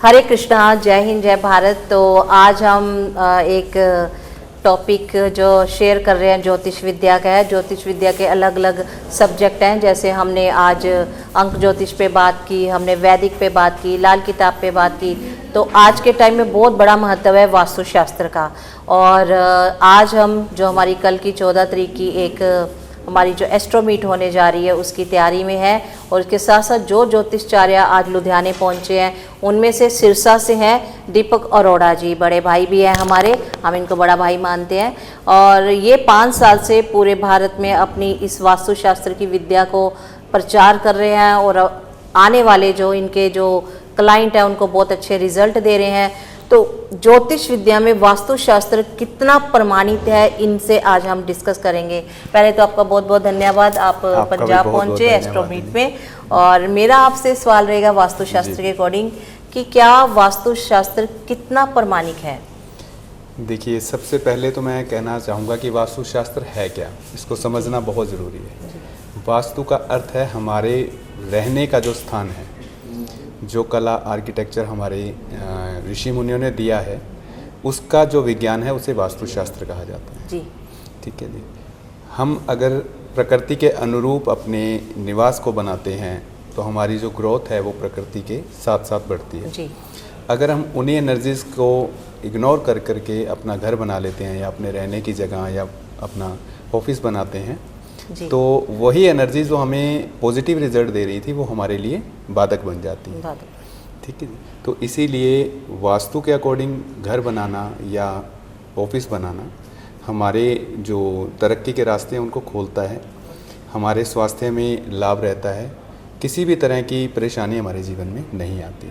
हरे कृष्णा, जय हिंद, जय भारत। तो आज हम एक टॉपिक जो शेयर कर रहे हैं ज्योतिष विद्या का है। ज्योतिष विद्या के अलग अलग सब्जेक्ट हैं, जैसे हमने आज अंक ज्योतिष पे बात की, हमने वैदिक पे बात की, लाल किताब पे बात की। तो आज के टाइम में बहुत बड़ा महत्व है वास्तुशास्त्र का। और आज हम जो हमारी कल की 14 तारीख की एक हमारी जो एस्ट्रो मीट होने जा रही है उसकी तैयारी में है। और इसके साथ साथ जो ज्योतिषाचार्य आज लुधियाने पहुंचे हैं उनमें से सिरसा से हैं दीपक अरोड़ा जी, बड़े भाई भी हैं हमारे, हम इनको बड़ा भाई मानते हैं। और ये 5 साल से पूरे भारत में अपनी इस वास्तुशास्त्र की विद्या को प्रचार कर रहे हैं और आने वाले जो इनके जो क्लाइंट हैं उनको बहुत अच्छे रिजल्ट दे रहे हैं। तो ज्योतिष विद्या में वास्तुशास्त्र कितना प्रमाणित है, इनसे आज हम डिस्कस करेंगे। पहले तो आपका बहुत बहुत धन्यवाद, आप पंजाब पहुंचे एस्ट्रो मीट में। और मेरा आपसे सवाल रहेगा वास्तुशास्त्र के अकॉर्डिंग कि क्या वास्तुशास्त्र कितना प्रमाणिक है? देखिए, सबसे पहले तो मैं कहना चाहूँगा कि वास्तुशास्त्र है क्या, इसको समझना बहुत ज़रूरी है। वास्तु का अर्थ है हमारे रहने का जो स्थान है, जो कला आर्किटेक्चर हमारे ऋषि मुनियों ने दिया है, उसका जो विज्ञान है उसे वास्तुशास्त्र कहा जाता है जी। ठीक है जी। हम अगर प्रकृति के अनुरूप अपने निवास को बनाते हैं तो हमारी जो ग्रोथ है वो प्रकृति के साथ साथ बढ़ती है जी। अगर हम उन्हीं एनर्जीज़ को इग्नोर कर करके अपना घर बना लेते हैं या अपने रहने की जगह या अपना ऑफिस बनाते हैं तो वही एनर्जी जो हमें पॉजिटिव रिजल्ट दे रही थी वो हमारे लिए बाधक बन जाती है। ठीक है। तो इसीलिए वास्तु के अकॉर्डिंग घर बनाना या ऑफिस बनाना हमारे जो तरक्की के रास्ते हैं उनको खोलता है, हमारे स्वास्थ्य में लाभ रहता है, किसी भी तरह की परेशानी हमारे जीवन में नहीं आती।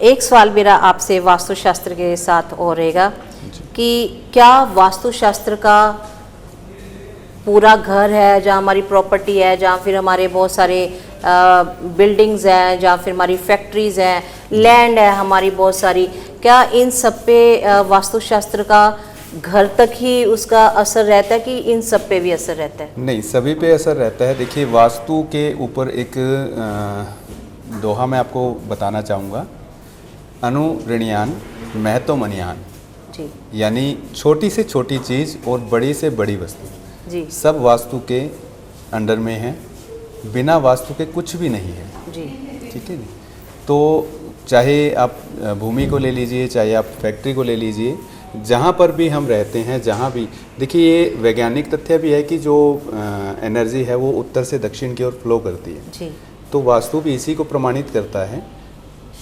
एक सवाल मेरा आपसे वास्तुशास्त्र के साथ और रहेगा कि क्या वास्तुशास्त्र का पूरा घर है, जहाँ हमारी प्रॉपर्टी है, जहाँ फिर हमारे बहुत सारे बिल्डिंग्स हैं, जहाँ फिर हमारी फैक्ट्रीज हैं, लैंड है हमारी बहुत सारी, क्या इन सब पे वास्तुशास्त्र का घर तक ही उसका असर रहता है कि इन सब पे भी असर रहता है? नहीं, सभी पे असर रहता है। देखिए, वास्तु के ऊपर एक दोहा मैं आपको बताना चाहूँगा, अनु ऋणयान महतो मनियान जी। यानी छोटी से छोटी चीज़ और बड़ी से बड़ी वस्तु जी, सब वास्तु के अंडर में है, बिना वास्तु के कुछ भी नहीं है जी। ठीक है जी। तो चाहे आप भूमि को ले लीजिए, चाहे आप फैक्ट्री को ले लीजिए, जहाँ पर भी हम रहते हैं, जहाँ भी, देखिए ये वैज्ञानिक तथ्य भी है कि जो एनर्जी है वो उत्तर से दक्षिण की ओर फ्लो करती है जी। तो वास्तु भी इसी को प्रमाणित करता है।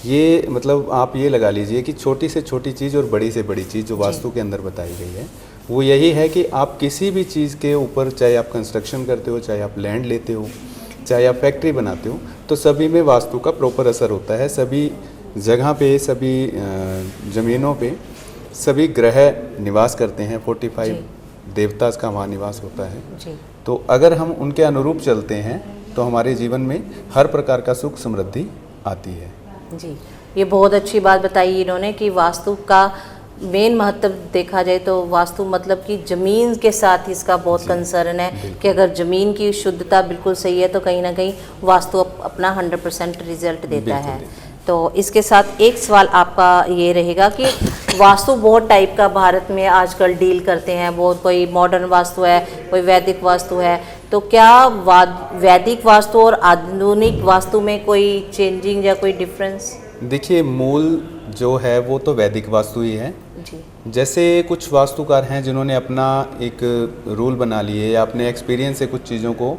ये मतलब आप ये लगा लीजिए कि छोटी से छोटी चीज़ और बड़ी से बड़ी चीज़ जो वास्तु के अंदर बताई गई है वो यही है कि आप किसी भी चीज़ के ऊपर, चाहे आप कंस्ट्रक्शन करते हो, चाहे आप लैंड लेते हो, चाहे आप फैक्ट्री बनाते हो, तो सभी में वास्तु का प्रॉपर असर होता है। सभी जगह पे, सभी ज़मीनों पे सभी ग्रह निवास करते हैं। 45 देवतास का वहाँ निवास होता है जी। तो अगर हम उनके अनुरूप चलते हैं तो हमारे जीवन में हर प्रकार का सुख समृद्धि आती है जी। ये बहुत अच्छी बात बताई इन्होंने कि वास्तु का मेन महत्व देखा जाए तो वास्तु मतलब कि ज़मीन के साथ इसका बहुत कंसर्न है कि अगर ज़मीन की शुद्धता बिल्कुल सही है तो कहीं ना कहीं वास्तु अपना 100% रिजल्ट देता है। तो इसके साथ एक सवाल आपका ये रहेगा कि वास्तु बहुत टाइप का भारत में आजकल डील करते हैं, बहुत, कोई मॉडर्न वास्तु है, कोई वैदिक वास्तु है। तो क्या वैदिक वास्तु और आधुनिक वास्तु में कोई चेंजिंग या कोई डिफरेंस? देखिए, मूल जो है वो तो वैदिक वास्तु ही है जी। जैसे कुछ वास्तुकार हैं जिन्होंने अपना एक रूल बना लिए या अपने एक्सपीरियंस से कुछ चीज़ों को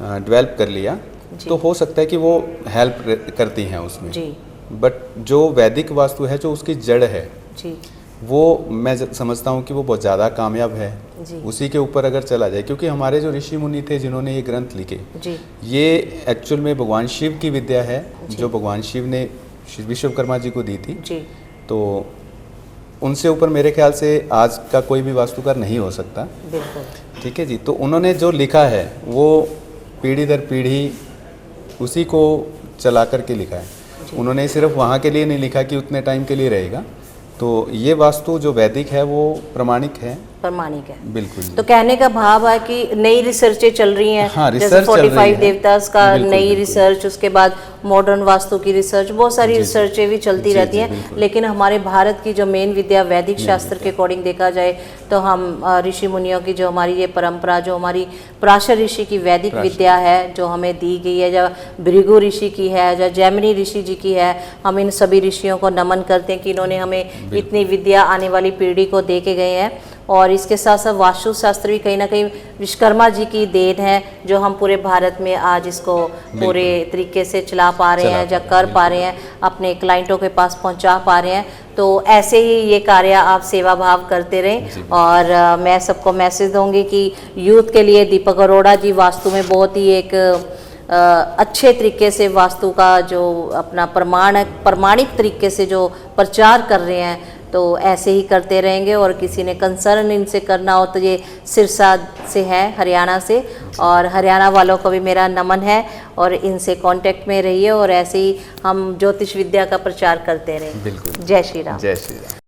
डेवलप कर लिया, तो हो सकता है कि वो हेल्प करती हैं उसमें जी। बट जो वैदिक वास्तु है, जो उसकी जड़ है जी, वो मैं समझता हूँ कि वो बहुत ज़्यादा कामयाब है जी। उसी के ऊपर अगर चला जाए, क्योंकि हमारे जो ऋषि मुनि थे जिन्होंने ये ग्रंथ लिखे जी, ये एक्चुअल में भगवान शिव की विद्या है जो भगवान शिव ने विश्वकर्मा जी को दी थी जी। तो उनसे ऊपर मेरे ख्याल से आज का कोई भी वास्तुकार नहीं हो सकता। बिल्कुल। ठीक है जी। तो उन्होंने जो लिखा है वो पीढ़ी दर पीढ़ी उसी को चला करके लिखा है। उन्होंने सिर्फ वहाँ के लिए नहीं लिखा कि उतने टाइम के लिए रहेगा। तो ये वास्तु जो वैदिक है वो प्रमाणिक है प्रमाणिक है। बिल्कुल। तो कहने का भाव है कि नई रिसर्चें चल रही हैं, हाँ, जैसे रिसर्च चल रही 45 है। देवतास का बिल्कुल, नई बिल्कुल। रिसर्च, उसके बाद मॉडर्न वास्तु की रिसर्च, बहुत सारी जी, जी। रिसर्चें भी चलती जी, रहती जी, हैं। बिल्कुल। लेकिन हमारे भारत की जो मेन विद्या वैदिक शास्त्र के अकॉर्डिंग देखा जाए तो हम ऋषि मुनियों की जो हमारी ये परंपरा, जो हमारी पराशर ऋषि की वैदिक विद्या है जो हमें दी गई है, जो भृगु ऋषि की है, जो जैमिनी ऋषि जी की है, हम इन सभी ऋषियों को नमन करते हैं कि इन्होंने हमें इतनी विद्या आने वाली पीढ़ी को दे के गए हैं। और इसके साथ साथ वास्तुशास्त्र भी कहीं ना कहीं विश्वकर्मा जी की देन है, जो हम पूरे भारत में आज इसको पूरे तरीके से चला पा रहे हैं, या कर पा रहे हैं, अपने क्लाइंटों के पास पहुंचा पा रहे हैं। तो ऐसे ही ये कार्य आप सेवा भाव करते रहें। और मैं सबको मैसेज दूंगी कि यूथ के लिए दीपक अरोड़ा जी वास्तु में बहुत ही एक अच्छे तरीके से वास्तु का जो अपना प्रमाणिक तरीके से जो प्रचार कर रहे हैं, तो ऐसे ही करते रहेंगे। और किसी ने कंसर्न इनसे करना हो तो ये सिरसा से है, हरियाणा से, और हरियाणा वालों को भी मेरा नमन है और इनसे कांटेक्ट में रहिए और ऐसे ही हम ज्योतिष विद्या का प्रचार करते रहें। बिल्कुल। जय श्री राम। जय श्री राम।